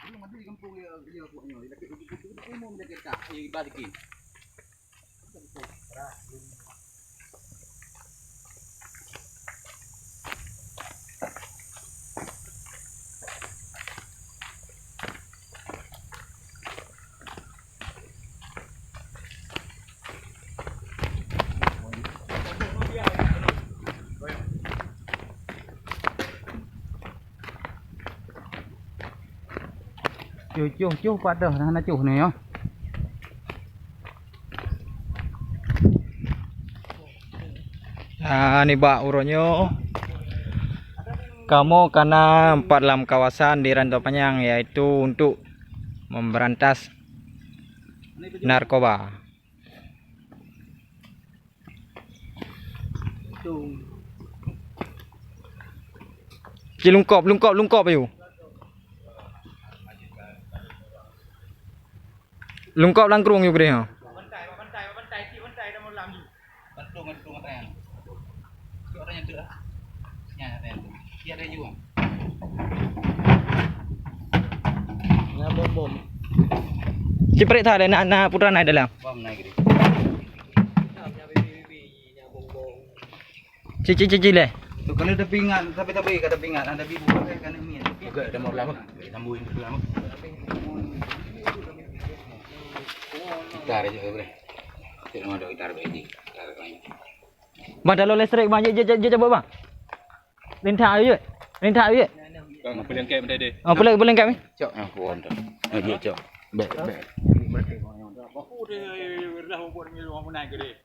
Belum ada di kampung ya pokoknya. Itu umum dia kita balikin. Cuh pada nah cuh nih ya. Nah, ini Pak uronyo. Kamu karena 4 dalam kawasan di Rantau Panjang yaitu untuk memberantas narkoba. Lungkop ayo. Lungkop langkrung yuk bre ha. Bantai dah mau lam yuk. Bantung atain. Orangnya tu lah. Nya atain. Dia ada juga. Nya bom. Cipret tha ada nak putra naik dalam. Bom naik gini. Nya nya bom. Cici leh. Tu kalau ada pingat, tapi kata pingat ada bibu kan ini. Juga ada mau lama. Tambuhin lama. Gitar juga bre. Tidak mau ada gitar begini. Gitar lain. Bang kalau listrik bang je coba bang. Lintah ayo. Bang boleh angkat benda dia. Oh boleh angkat ni. Cok. Ah buat dah. Dia cok. Baik. Aku dah dah buat ni orang naik ke dia.